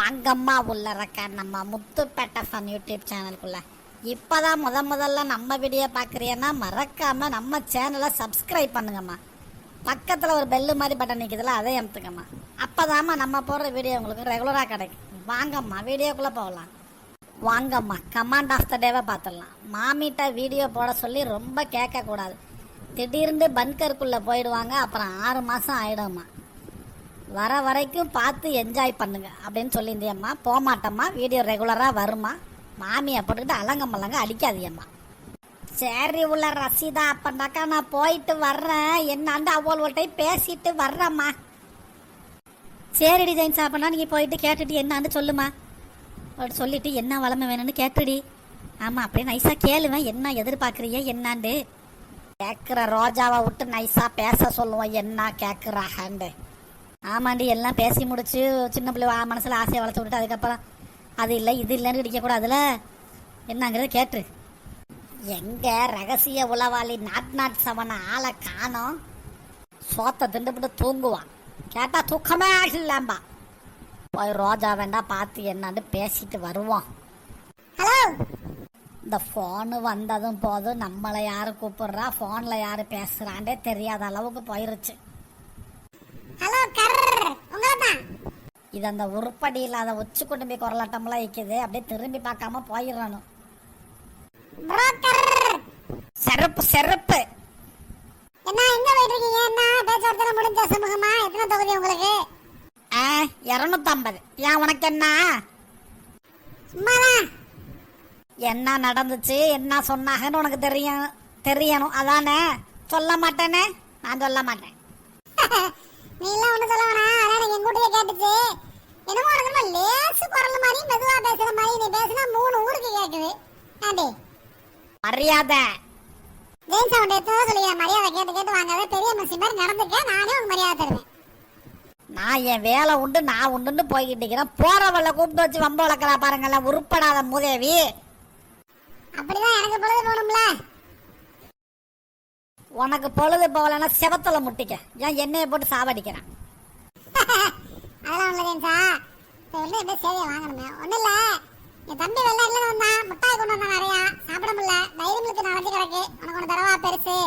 வாங்கம்மா உள்ள இருக்க நம்ம முத்துப்பேட்டை ஃபன் யூடியூப் சேனலுக்குள்ள இப்போதான் முதல்ல நம்ம வீடியோ பார்க்குறீங்கன்னா மறக்காம நம்ம சேனலை சப்ஸ்கிரைப் பண்ணுங்கம்மா. பக்கத்தில் ஒரு பெல்லு மாதிரி பட்டன் நிற்குதுல அதை அமுத்துக்கம்மா. அப்போதாம்மா நம்ம போடுற வீடியோ உங்களுக்கு ரெகுலராக கிடைக்கும். வாங்கம்மா வீடியோக்குள்ளே போகலாம். வாங்கம்மா கமாண்ட் ஆஃப் த டேவை பார்த்துடலாம். மாமிகிட்ட வீடியோ போட சொல்லி ரொம்ப கேட்கக்கூடாது. திடீர்னு பன்கருக்குள்ளே போயிடுவாங்க, அப்புறம் 6 மாதம் ஆகிடும்மா. வர வரைக்கும் பார்த்து என்ஜாய் பண்ணுங்க அப்படின்னு சொல்லியிருந்தியம்மா. போகமாட்டம்மா, வீடியோ ரெகுலராக வருமா. மாமியை போட்டுக்கிட்டு அலங்க அடிக்காதியம்மா. சரி உள்ள ரசீதா, அப்பண்டாக்கா நான் போயிட்டு வர்றேன், என்னாண்டு அவ்வளோட்டையும் பேசிட்டு வர்றேம்மா. சரிடி ஜெயின்ஸ், அப்பனா நீங்கள் போயிட்டு கேட்டுட்டு என்னான்னு சொல்லுமா. சொல்லிட்டு என்ன வளமை வேணும்னு கேட்டுடி. ஆமாம், அப்படியே நைஸாக கேளுவேன், என்ன எதிர்பார்க்குறீங்க என்னாண்டு. கேட்குற ரோஜாவை விட்டு நைஸாக பேச சொல்லுவோம், என்ன கேட்குறாகண்டு. ஆமாண்டி, எல்லாம் பேசி முடிச்சு சின்ன பிள்ளை மனசில் ஆசையை வளர்த்து விட்டுட்டு அதுக்கப்புறம் அது இல்லை இது இல்லைன்னு இடிக்கக்கூடாதுல. என்னங்கிறத கேட்டு. எங்க ரகசிய உளவாளி நாட் சவனை ஆளை காணோம். சோத்தை திண்டுபிட்டு தூங்குவான், கேட்டா தூக்கமே ஆகலாம்பா. போய் ரோஜா வேண்டாம் பார்த்து என்னான்னு பேசிட்டு வருவோம். ஹலோ, இந்த ஃபோனு வந்ததும் போதும் நம்மளை யாரு கூப்பிடுறா, ஃபோனில் யாரு பேசுறாண்டே தெரியாத அளவுக்கு போயிருச்சு. ஹலோ உங்களதான் இது அந்த உருப்படி இல்லாத உச்சி குடும்பி குரலாட்டம்லாம் இருக்குது. அப்படியே திரும்பி பார்க்காம போயிடணும். செருப்பு செருப்பு என்ன எங்க போயிட்டு இருக்கீங்க? என்ன பேச்சுவார்த்தை முடிஞ்ச சமூகமா? எத்தனை தொகுதி உங்களுக்கு? 250. ஏன் உனக்கு என்ன? சும்மாதான். என்ன நடந்துச்சு, என்ன சொன்னாங்கன்னு உனக்கு தெரியணும் அதானே. சொல்ல மாட்டேனே, நான் சொல்ல மாட்டேன். நீ எல்லாம் ஒண்ணு சொல்ல வேணாம், அதான் எனக்கு எங்கூட்டியே கேட்டுச்சு. என்னமோ உனக்கு லேசு குரல் மாதிரி மெதுவா பேசுற மாதிரி நீ பேசினா 3 ஊருக்கு கேட்குது. ஆண்டி மரியாதை ஜெயின்ஸ் அவன் எத்தனை சொல்லிக்கிறேன், மரியாதை கேட்டு கேட்டு வாங்காத. பெரிய மனுஷன் மாதிரி நடந்துக்க, நானே உனக்கு மரியாதை தருவேன். நான் என் வேலை உண்டு நான் உண்டுன்னு போய்கிட்டு இருக்கிறேன். போறவளை கூப்பிட்டு வச்சு வம்ப வளர்க்கறா பாருங்கள, உருப்படாத மூதேவி. அப்படிதான் எனக்கு பொழுது போகணும்ல. உனக்கு பொழுது போகலன்னா செவத்துல முட்டிக்க. ஏன் எண்ணெயை போட்டு சாவடிக்கிறேன். அதெல்லாம் ஒண்ணு ஜெயின்ஸா, எப்படி சேவையை வாங்கணுமே. ஒன்றும் இல்லை, என் தம்பி வெள்ளாட்டில் வந்தான், முட்டாய் கொண்டு வந்தான் நிறையா. சாப்பிட முடியல, தைரியங்களுக்கு நடந்து கிடக்கு. உனக்கு ஒன்று தரவா பெருசு?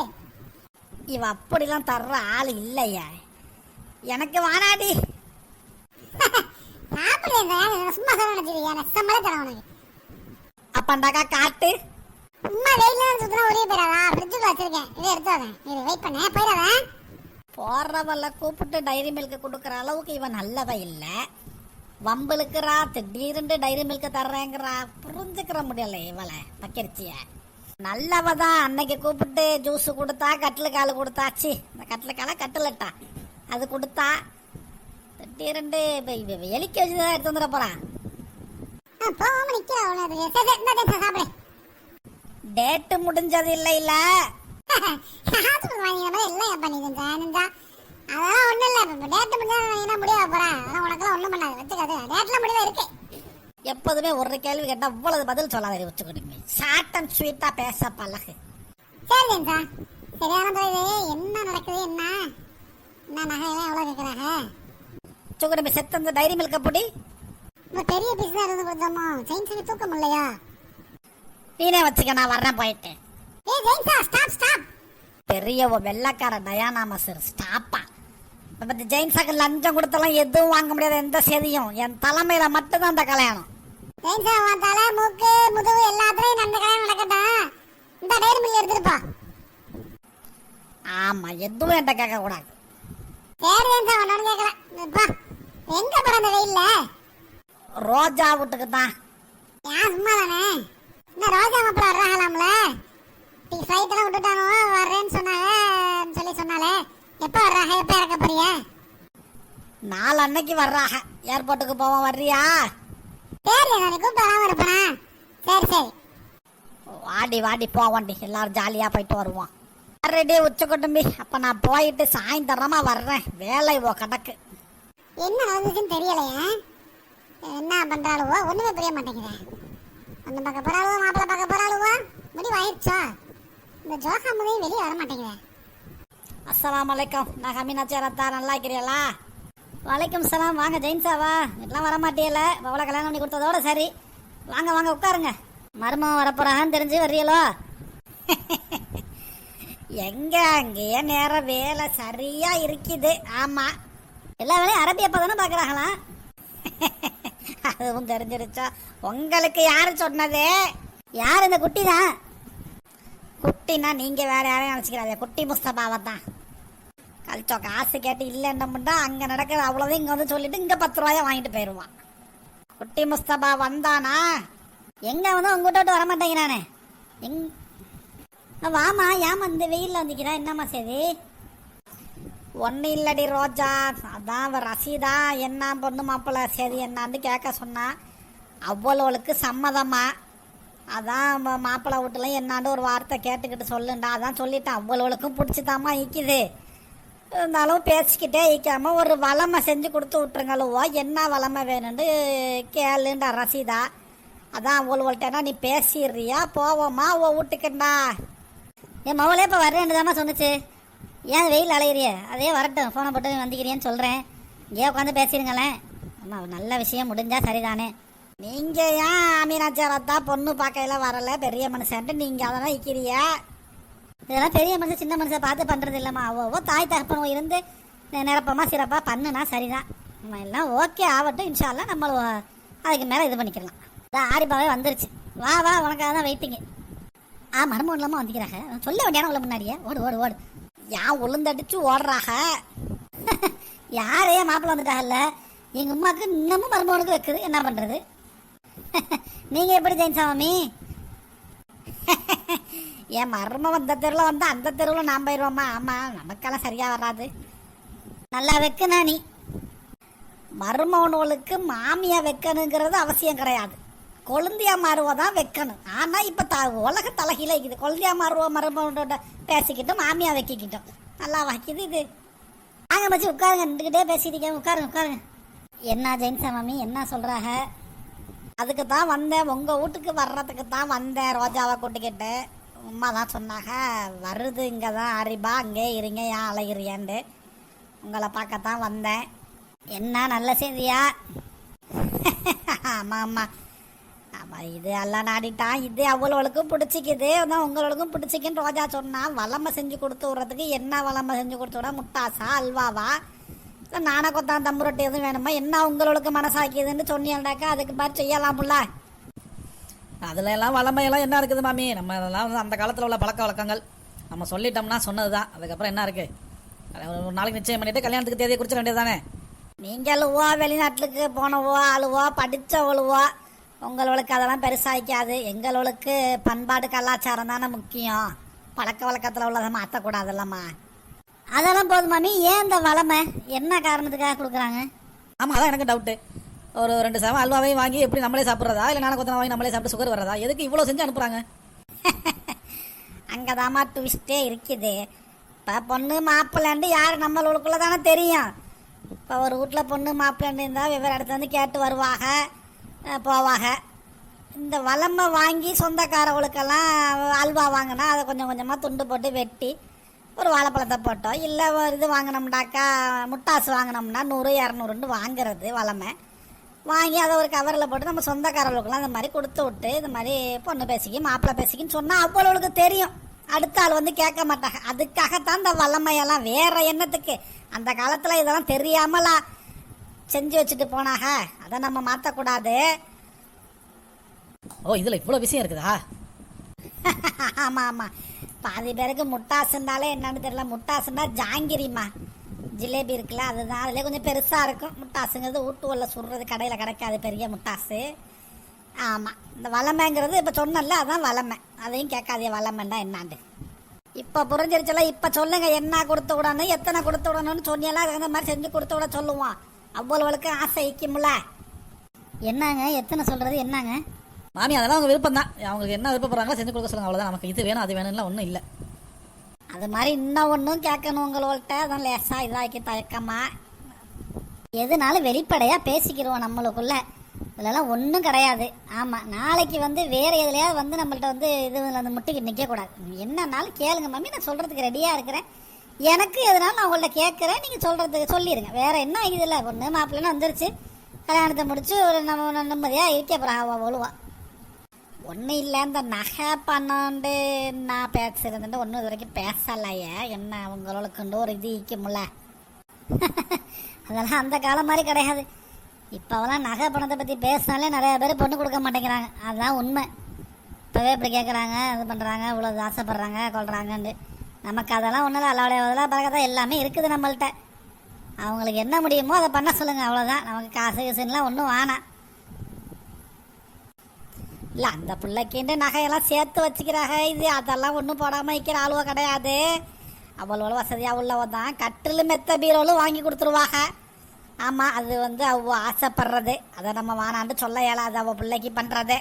இவ அப்படிலாம் தர்ற ஆள் இல்லையா, எனக்கு வானாடி. சாப்பிடுங்க, சும்மா சொல்ல நினைச்சிருக்கியா? நெசமாலே தரேன் உனக்கு. அப்பண்டாக்கா காட்டு. சும்மா வெயில சுத்தினா ஒரே பேராதா? ஃப்ரிட்ஜுக்கு வச்சிருக்கேன், இதை எடுத்து வரேன். இது வெயிட் பண்ண போயிடாதேன். போறவல்ல கூப்பிட்டு டைரி மில்க் கொடுக்குற அளவுக்கு இவன் நல்லவ இல்ல. வம்பளுக்குறா, திடீர்னு டைரி மில்க் தர்றேங்கிறா. புரிஞ்சுக்கிற முடியல இவளை பக்கிருச்சிய. நல்லவதான், அன்னைக்கு கூப்பிட்டு ஜூஸ் கொடுத்தா, கட்டில் காலு கொடுத்தாச்சு. இந்த கட்டில் கால கட்டிலட்டா அது கொடுத்தா. திடீர்னு எலிக்க வச்சுதான் எடுத்து வந்துட போறா. டேட்டு முடிஞ்சது இல்ல இல்ல. எப்போதுமே ஒரு கேள்வி கேட்டா அவ்வளவு பதில் சொல்லாத வச்சுக்கிட்டு ஷார்ட் அண்ட் ஸ்வீட்டா பேச பழகு. என்ன நடக்குது? என்ன நகையெல்லாம் எவ்வளவு கேட்கறாங்க? சுகுடுமி செத்து டைரி மில்க பொடி பெரிய பீஸ் தான் இருந்து கொடுத்தோமோ. ஜெயின்ஸுக்கு தூக்க முடியலையா? நீனே வச்சுக்க, நான் வர்றேன் போயிட்டு. ஸ்டாப். பெரிய வெள்ளக்கார டயானா மாஸ்டர் ஸ்டாப்பா. ஜெயின்ஸாக்கு லஞ்சம் கொடுத்தலாம் எதுவும் வாங்க முடியாத எந்த செய்தியும். என் தலைமையில மட்டும்தான் அந்த கல்யாணம். தலை மூக்கு முதுகு எல்லாத்துலயும் அந்த கல்யாணம் நடக்கட்டும். இந்த டைரி மில் எடுத்துட்டு போ. ஆமா, எதுவும் என்கிட்ட கேட்க கூடாது. சரி ஒன்னு கேட்கல. எங்க பிறந்த வெயில்ல? ரோஜா வீட்டுக்கு தான். ஏன் சும்மா தானே? இந்த ரோஜா மாப்பிள்ள வர்றாங்களாம்ல, ஃபிளைட் எல்லாம் விட்டுட்டானோ, வர்றேன்னு சொன்னாலே. எப்ப வர்றாங்க, எப்ப இறக்க போறிய? 4 அன்னைக்கு வர்றாங்க. ஏர்போர்ட்டுக்கு போவோம், வர்றியா? சரி, நான் கூப்பிட்டு இருப்பேனா? சரி வாடி போவோண்டி, எல்லாரும் ஜாலியா போயிட்டு வருவோம். ரெடி உச்ச குடும்பி. அப்ப நான் போயிட்டு சாயந்தரமா வர்றேன், வேலை கணக்கு. என்ன நடந்துச்சுன்னு தெரியலையே. என்ன பண்றாளுவோ ஒண்ணுமே புரிய மாட்டேங்குது. ஒண்ணு பார்க்க போறாளுவோ, மாப்பிள்ள பார்க்க போறாளுவோ, முடிவாயிடுச்சோ. இந்த ஜோகா முதலையும் வெளியே வர மாட்டேங்குது. அஸ்ஸலாமு அலைக்கும். நான் ஹமீனா சேரத்தா, நல்லா இருக்கிறீங்களா? வலைக்கம் சலாம். வாங்க ஜெயின்ஸாவா? எல்லாம் வர மாட்டியல. பவளை கல்யாணம் பண்ணி கொடுத்ததோட சரி. வாங்க வாங்க உட்காருங்க. மருமகன் வரப்போறான்னு தெரிஞ்சு வர்றீங்களோ? எங்க அங்கேயே நேரம் வேலை சரியா இருக்குது. ஆமா, எல்லா வேலையும் அரபியப்பா தானே பாக்குறாங்களா? அதுவும் தெரிஞ்சிருச்சா? உங்களுக்கு யாரு சொன்னது? யார் இந்த குட்டி தான்? குட்டினா நீங்க வேற யாரையும் நினைச்சுக்கிறாங்க. குட்டி முஸ்தபாவை தான். கழிச்சோ காசு கேட்டு இல்லைன்னா அங்க நடக்கிற அவ்வளோதான் இங்க வந்து சொல்லிட்டு இங்க 10 ரூபாயா வாங்கிட்டு போயிடுவான். குட்டி முஸ்தபா வந்தானா? எங்க வந்து உங்ககிட்ட விட்டு வரமாட்டேங்கிறானே. வாமா, ஏமா இந்த வெயில்ல வந்துக்கிறா? என்னம்மா சரி? ஒன்னும் இல்லடி ரோஜா, அதான் அவ ரசீதா என்ன பொண்ணு மாப்பிள்ள சரி என்னான்னு கேட்க சொன்னா. அவ்வளவுக்கு சம்மதமா. அதான் மாப்பிள்ளை வீட்டுல என்னான்னு ஒரு வார்த்தை கேட்டுக்கிட்டு சொல்லுண்டா. அதான் சொல்லிட்டேன். அவ்வளவுக்கும் பிடிச்சிதாம்மா ஈக்குது. இருந்தாலும் பேசிக்கிட்டே ஈக்காம ஒரு வளமை செஞ்சு கொடுத்து விட்டுருங்களோ. என்ன வளமை வேணும்னு கேளுண்டா ரசீதா. அதான் அவ்வளோட்டேனா நீ பேசிடுறியா? போவோமா ஓ வீட்டுக்குண்டா? என் மவளே இப்போ வரேன்னுதாம்மா சொன்னிச்சு. ஏன் வெயில் அலையிறிய? அதே வரட்டும், ஃபோனை போட்டு வந்துக்கிறியன்னு சொல்கிறேன். இங்கே உட்காந்து பேசிடுங்களேன். அம்மா நல்ல விஷயம் முடிஞ்சா சரிதானே. நீங்கள் ஏன் அமீனாச்சாரத்தா பொண்ணு பார்க்கையில வரல பெரிய மனுஷன்ட்டு நீங்கள் அதெல்லாம் இக்கிறிய? இதெல்லாம் பெரிய மனுஷன் சின்ன மனுஷன் பார்த்து பண்ணுறது இல்லைம்மா. அவ்வளோ தாய் தகப்பனும் இருந்து நிரப்பமாக சிறப்பாக பண்ணுனா சரிதான். நம்ம எல்லாம் ஓகே ஆகட்டும். இன்ஷால்லாம் நம்ம அதுக்கு மேலே இது பண்ணிக்கலாம். அதான் ஆரிபாவே வந்துருச்சு. வா வா, உனக்காக தான் வெயிட்டிங்க. மருமகன் இல்லாமல் வந்துக்கிறாங்க. சொல்ல வேண்டியான உள்ள முன்னாடியே ஓடு ஓடு ஓடு. ஏன் உளுந்தடிச்சு ஓடுறாக? யாரையே மாப்பிள்ள வந்துட்டாங்கல்ல. எங்கள் அம்மாவுக்கு இன்னமும் மருமகனுக்கு வைக்குது. என்ன பண்ணுறது? நீங்கள் எப்படி ஜெயின்சாமி? என் மருமகன் இந்த தெருவில் வந்து அந்த தெருவில் நான் போயிடுவோம்மா. ஆமாம், நமக்கெல்லாம் சரியாக வராது. நல்லா வைக்கணா நீ. மருமகனுக்கு மாமியா வைக்கணுங்கிறது அவசியம் கிடையாது. கொழுந்தியா மாறுவதான் வைக்கணும். ஆனால் இப்போ உலக தலைகீழ இருக்குது. கொழுந்தியா மாறுவோம் மருமகனோட பேசிக்கிட்டோம், மாமியா வைக்கிக்கிட்டோம். நல்லா வைக்கிது இது. வாங்க மச்சி உட்காருங்க. நின்றுக்கிட்டே பேசிக்கிட்டே உட்காருங்க உட்காருங்க. என்ன ஜெயின்சா மாமி என்ன சொல்கிறாங்க? அதுக்கு தான் வந்தேன், உங்கள் வீட்டுக்கு வர்றதுக்கு தான் வந்தேன். ரோஜாவை கூட்டிக்கிட்டு உமா தான் சொன்னாங்க வருது இங்கே தான் ஆரிபா, அங்கே இருங்க ஏன் அலைகிறியான்ட்டு. உங்களை பார்க்கத்தான் வந்தேன். என்ன நல்ல செய்தியா? ஆமாம் ஆமாம் ஆமாம், இது எல்லாம் நாடிட்டான். இது அவ்வளோளுக்கும் பிடிச்சிக்குது. அதான் உங்களுக்கும் பிடிச்சிக்குன்னு ரோஜா சொன்னா. வளமை செஞ்சு கொடுத்து விட்றதுக்கு என்ன வளமை செஞ்சு கொடுத்து விட? முட்டாசா அல்வாவா இல்லை நானே கொத்தான் தம்பு ரொட்டி எதுவும் வேணுமா? என்ன உங்களுக்கு மனசாக்கிதுன்னு சொன்னீங்கன்னாக்கா அதுக்கு மாதிரி செய்யலாமுல்ல. அதில் எல்லாம் வளமையெல்லாம் என்ன இருக்குது மாமி? நம்ம இதெல்லாம் வந்து அந்த காலத்தில் உள்ள பழக்க வழக்கங்கள். நம்ம சொல்லிட்டோம்னா சொன்னது தான். அதுக்கப்புறம் என்ன இருக்குது? ஒரு நாளைக்கு நிச்சயம் பண்ணிவிட்டு கல்யாணத்துக்கு தேதியை குறிச்சிட வேண்டியது தானே. நீங்களுவோ வெளிநாட்டுக்கு போனவோ அழுவோ படித்தவளுவோ உங்களுக்கு அதெல்லாம் பெருசாகிக்காது. எங்களுக்கு பண்பாடு கலாச்சாரம் தானே முக்கியம். பழக்க வழக்கத்தில் உள்ளதை மாற்றக்கூடாதுல்லம்மா. அதெல்லாம் போதும் மாமி. ஏன் இந்த வளமை என்ன காரணத்துக்காக கொடுக்குறாங்க? ஆமாம், அதான் எனக்கு டவுட்டு. ஒரு 2 சவம் அல்வாவையும் வாங்கி எப்படி நம்மளே சாப்பிட்றதா? இல்லை நானே கொத்தனை வாங்கி நம்மளே சாப்பிட்டு சுகர் வர்றதா? எதுக்கு இவ்வளோ செஞ்சு அனுப்புகிறாங்க? அங்கதாம்மா ட்விஸ்டே இருக்குது. இப்போ பொண்ணு மாப்பிள்ளைண்டு யார் நம்மளுக்குள்ள தானே தெரியும். இப்போ ஒரு வீட்டில் பொண்ணு மாப்பிள்ளைண்டு இருந்தால் வெவ்வேறு இடத்துல வந்து கேட்டு வருவாங்க போவாங்க. இந்த வளமை வாங்கி சொந்தக்காரவங்களுக்கெல்லாம் அல்வா வாங்கினா அதை கொஞ்சம் கொஞ்சமாக துண்டு போட்டு வெட்டி ஒரு வாழைப்பழத்தை போட்டோம். இல்லை ஒரு இது வாங்கினோம்னாக்கா முட்டாசு வாங்கினோம்னா 100-200 வாங்குறது வளமை. வாங்கி அதை ஒரு கவரில் போட்டு நம்ம சொந்தக்காரவங்களுக்குலாம் இந்த மாதிரி கொடுத்து விட்டு இந்த மாதிரி பொண்ணு பேசிக்கி மாப்பிள்ளை பேசிக்கின்னு சொன்னால் அவ்வளோவுக்கு தெரியும். அடுத்த ஆள் வந்து கேட்க மாட்டாங்க. அதுக்காகத்தான் இந்த வளமையெல்லாம், வேற எண்ணத்துக்கு. அந்த காலத்தில் இதெல்லாம் தெரியாமலா செஞ்சு வச்சுட்டு போனாக. அதை நம்ம மாற்றக்கூடாது. ஓ, இதில் இவ்வளோ விஷயம் இருக்குதா? ஆமாம் ஆமாம், பாதி பேருக்கு முட்டாசுன்னாலே என்னன்னு தெரியல. முட்டாசுன்னா ஜாங்கிரிம்மா, ஜிலேபி இருக்குல்ல அதுதான். அதிலே கொஞ்சம் பெருசாக இருக்கும். முட்டாசுங்கிறது ஊட்டுவல்ல சுடுறது, கடையில் கிடைக்காது பெரிய முட்டாசு. ஆமாம், இந்த வளமைங்கிறது இப்போ சொன்னல அதான் வளமை. அதையும் கேட்காதே வளமைன்னா என்னாண்டு. இப்போ புரிஞ்சிருச்சுல. இப்போ சொல்லுங்க என்ன கொடுத்து விடணும், எத்தனை கொடுத்து விடணும்னு சொன்னியெல்லாம் அந்த மாதிரி செஞ்சு கொடுத்து விட சொல்லுவோம். அவ்வளவுக்கு ஆசை வைக்கும்ல. என்னங்க எத்தனை சொல்றது என்னங்க மாமி? அதெல்லாம் அவங்க விருப்பம் தான். அவங்களுக்கு என்ன விருப்பப்படுறாங்களோ செஞ்சு கொடுக்க சொல்லுங்க, அவ்வளோதான். நமக்கு இது வேணும் அது வேணும்லாம் ஒன்றும் இல்லை. அது மாதிரி இன்னும் ஒன்றும் கேட்கணும் உங்கள்கிட்ட. அதான் லேசாக இதாக்கி தயக்கமா எதுனாலும் வெளிப்படையாக பேசிக்கிறோம் நம்மளுக்குள்ள. இதெல்லாம் ஒன்றும் கிடையாது. ஆமாம், நாளைக்கு வந்து வேறு எதுலையாவது வந்து நம்மள்ட்ட வந்து இது வந்து முட்டிக்கிட்டு நிற்கக்கூடாது. என்னன்னாலும் கேளுங்க மம்மி, நான் சொல்கிறதுக்கு ரெடியாக இருக்கிறேன். எனக்கு எதனால நான் உங்கள்ட்ட கேட்குறேன், நீங்கள் சொல்கிறதுக்கு சொல்லிடுங்க. வேறு என்ன இதில் பொண்ணு மாப்பிள்ளைன்னு வந்துருச்சு, கல்யாணத்தை முடிச்சு ஒரு நம்ம நிம்மதியாக இருக்க போகிறா ஒழுவா. ஒன்றும் இல்லை, இந்த நகை பண்ணாண்டு நான் பேசுறதுண்டு ஒன்றும் இது வரைக்கும் பேசலையே. என்ன அவங்களுக்குண்டு ஒரு இது இக்கும்ல. அதெல்லாம் அந்த காலம் மாதிரி கிடையாது. இப்போவெல்லாம் நகை பணத்தை பற்றி பேசினாலே நிறைய பேர் பொண்ணு கொடுக்க மாட்டேங்கிறாங்க. அதுதான் உண்மை. இப்போவே இப்படி கேட்குறாங்க, இது பண்ணுறாங்க, இவ்வளோ ஆசைப்படுறாங்க, கொள்றாங்கன்னு. நமக்கு அதெல்லாம் ஒன்றும் இல்லை. அல்லாவுடைய இதெல்லாம் பறக்கத்தான் எல்லாமே இருக்குது நம்மள்கிட்ட. அவங்களுக்கு என்ன முடியுமோ அதை பண்ண சொல்லுங்கள், அவ்வளோதான். நமக்கு காசு கீசுலாம் ஒன்றும் வேணாம். இல்லை, அந்த பிள்ளைக்கின்ற நகையெல்லாம் சேர்த்து வச்சுக்கிறாங்க. இது அதெல்லாம் ஒன்றும் போடாமல் வைக்கிற ஆளுவோ கிடையாது. அவ்வளோ வசதியாக உள்ளவ தான். கட்டில் மெத்த பீரோலும் வாங்கி கொடுத்துருவாங்க. ஆமாம், அது அவ ஆசைப்படுறது. அதை நம்ம வானாண்டு சொல்ல இயலாது. அவள் பிள்ளைக்கு பண்ணுறது.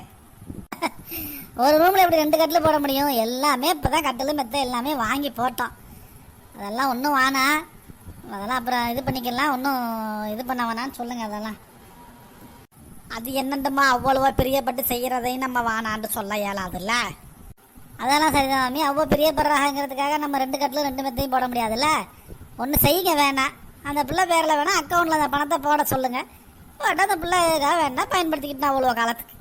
ஒரு ரூமில் எப்படி 2 கட்டில் போட முடியும்? எல்லாமே இப்போ தான் கட்டில் மெத்த எல்லாமே வாங்கி போட்டோம். அதெல்லாம் ஒன்றும் வேணாம். அதெல்லாம் அப்புறம் இது பண்ணிக்கலாம். ஒன்றும் இது பண்ண வேணான்னு சொல்லுங்கள். அதெல்லாம் அது என்னண்டமா அவ்வளோவா பிரியப்பட்டு செய்கிறதையும் நம்ம வானாண்டு சொல்ல இயலாதுல்ல. அதெல்லாம் சரிதான் மாமி. அவ்வளோ பிரியப்படுறாங்கிறதுக்காக நம்ம 2 கட்டில் 2 மெத்தையும் போட முடியாதுல்ல. ஒன்று செய்ய வேணாம். அந்த பிள்ளை பேரில் வேணால் அக்கௌண்ட்டில் அந்த பணத்தை போட சொல்லுங்கள். போட்டால் அந்த பிள்ளைக்காக வேணால் பயன்படுத்திக்கிட்டு அவ்வளோ காலத்துக்கு.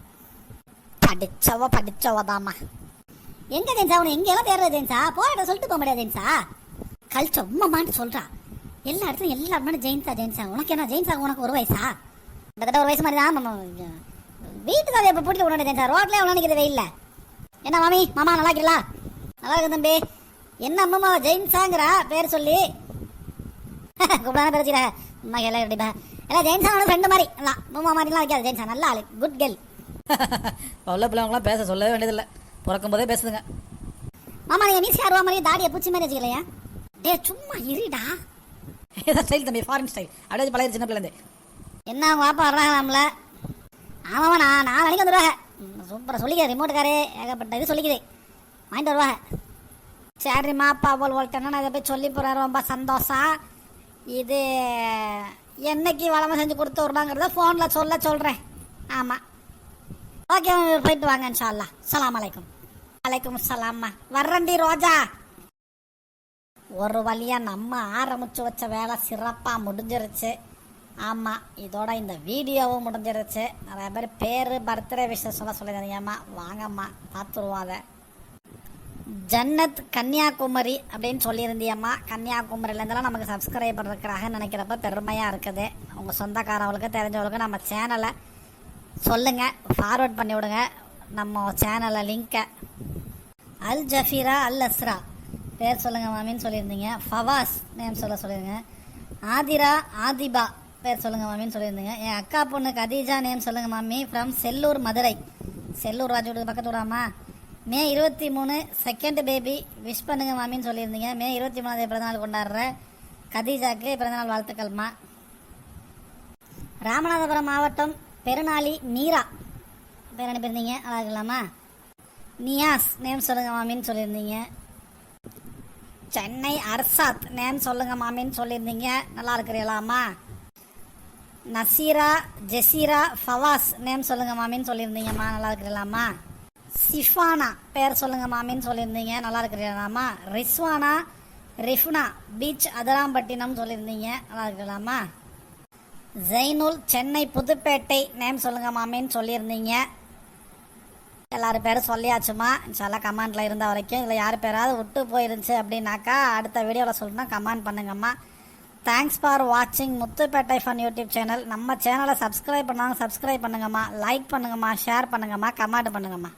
படித்தவ தாம்மா. எங்கே ஜெயின்ஸா உனக்கு எங்கேயெல்லாம் தேடுற ஜெயின்ஸா? போராட்ட சொல்லிட்டு போக முடியாது ஜெயின்ஸா. கழிச்ச உண்மைமான்னு சொல்கிறா. எல்லா இடத்துலையும் எல்லா இடமும் ஜெயின்ஸா. உனக்கு என்ன ஜெயின்ஸா? உனக்கு ஒரு வயசா? கிட்டத்தட்ட ஒரு வயசு மாதிரி தான். வீட்டுக்கு அதை இப்போ போட்டு விட ஜெயின்ஸா. ரோட்லேயே அவ்வளோ நிற்கிது வெயில்ல. என்ன மாமி, மாமா நல்லா இருக்கீங்களா? நல்லா இருக்கு தம்பி. என்ன அம்மா ஜெயின்ஸாங்கிறா பேர் சொல்லி கூப்பிடாத பேர் வச்சுக்கிறேன். அம்மா எல்லாம் எப்படிப்பா எல்லாம் ஜெயின்ஸா ஃப்ரெண்டு மாதிரி. எல்லாம் அம்மா மாதிரிலாம் வைக்காது. ஜெயின்ஸா நல்ல ஆளு, குட் கேர்ள். உள்ள பிள்ளைங்களாம் பேச சொல்லவே வேண்டியதில்லை. பிறக்கும் போதே பேசுதுங்க. மாமா நீங்கள் மீசி அருவா மாதிரி தாடியை பூச்சி மாதிரி வச்சுக்கலையா? டே சும்மா இருடா. இதான் ஸ்டைல் தம்பி, ஃபாரின் ஸ்டைல். அப்படியே பழைய சின்ன பிள்ளைந்து. என்ன அவங்க வாப்பா வர்றாங்க நம்மள? ஆமாம்மா, நான் 4 மணிக்கு வந்துடுவாங்க. சூப்பராக சொல்லிக்கிறேன். ரிமோட்டுக்காரே ஏகப்பட்ட இது சொல்லிக்கிறேன், வாங்கிட்டு வருவாங்க. சரிம்மா, அப்பா போல்ட்டேன்னா நான் இதை போய் சொல்லி போகிறேன். ரொம்ப சந்தோஷம். இது என்னைக்கு வளமை செஞ்சு கொடுத்து விட்றாங்கிறத ஃபோனில் சொல்கிறேன். ஆமாம், ஓகே, போயிட்டு வாங்க இன்ஷா அல்லாஹ். அஸ்ஸலாமு அலைக்கும். வலைக்கும் சலாம்மா. வர்றண்டி ரோஜா. ஒரு வழியாக நம்ம ஆரம்பித்து வச்ச வேலை சிறப்பாக முடிஞ்சிருச்சு. ஆமாம், இதோட இந்த வீடியோவும் முடிஞ்சிருச்சு. நிறைய பேர் பர்த்டே விஷயம் சொல்லியிருந்தீங்கம்மா. வாங்கம்மா, பார்த்துருவாத. ஜன்னத் கன்னியாகுமரி அப்படின்னு சொல்லியிருந்தியம்மா. கன்னியாகுமரியிலேருந்தெல்லாம் நமக்கு சப்ஸ்கிரைப் பண்ணுறதுக்காக நினைக்கிறப்ப பெருமையாக இருக்குது. உங்கள் சொந்தக்காரவங்களுக்கு தெரிஞ்சவங்களுக்கு நம்ம சேனலை சொல்லுங்கள், ஃபார்வர்ட் பண்ணி விடுங்க நம்ம சேனலை லிங்க்கை. அல் ஜஃபீரா அல் அஸ்ரா பேர் சொல்லுங்கள் மாமின்னு சொல்லியிருந்தீங்க. ஃபவாஸ் நேம் சொல்லியிருங்க. ஆதிரா ஆதிபா பேர் சொல்லுங்கள் மாமின்னு சொல்லியிருந்தீங்க. என் அக்கா பொண்ணு கதீஜா நேம் சொல்லுங்கள் மாமி, ஃப்ரம் செல்லூர் மதுரை. செல்லூர் ராஜோடு பக்கத்து விடாமா. மே 23 செகண்ட் பேபி விஷ் பண்ணுங்க மாமின்னு சொல்லியிருந்தீங்க. மே 23 பிறந்தநாள் கொண்டாடுற கதீஜாக்கு பிறந்தநாள் வாழ்த்துக்கள்மா. ராமநாதபுரம் மாவட்டம் பெருநாளி மீரா பேர் அனுப்பியிருந்தீங்க. நல்லா இருக்கலாமா. நியாஸ் நேம் சொல்லுங்க மாமின்னு சொல்லியிருந்தீங்க. சென்னை அர்சாத் நேம் சொல்லுங்க மாமின்னு சொல்லியிருந்தீங்க. நல்லா இருக்கிறீங்களாம்மா. நசீரா ஜெசீரா ஃபவாஸ் நேம் சொல்லுங்க மாமின்னு சொல்லியிருந்தீங்கம்மா. நல்லா இருக்கிறீங்களாம்மா. சிஃபானா பேர் சொல்லுங்க மாமின்னு சொல்லியிருந்தீங்க. நல்லா இருக்கிறீங்களாம்மா. ரிஸ்வானா ரிஃப்னா பீச் அதராம்பட்டினம் சொல்லியிருந்தீங்க. நல்லா இருக்கலாமா. ஜெய்னுல் சென்னை புதுப்பேட்டை நேம் சொல்லுங்க மாமின்னு சொல்லியிருந்தீங்க. எல்லாரும் பேரும் சொல்லியாச்சுமா. இன்ஷால்லா கமெண்ட்டில் இருந்த வரைக்கும் இதில் யார் பேராவது விட்டு போயிருந்துச்சு அப்படின்னாக்கா அடுத்த வீடியோவில் சொல்லணும்னா கமெண்ட் பண்ணுங்கம்மா. தேங்க்ஸ் ஃபார் வாட்சிங் முத்துப்பேட்டை ஃபன் யூடியூப் சேனல். நம்ம சேனலை சப்ஸ்கிரைப் பண்ணுங்கம்மா. லைக் பண்ணுங்கம்மா, ஷேர் பண்ணுங்கம்மா, கமெண்ட் பண்ணுங்கம்மா.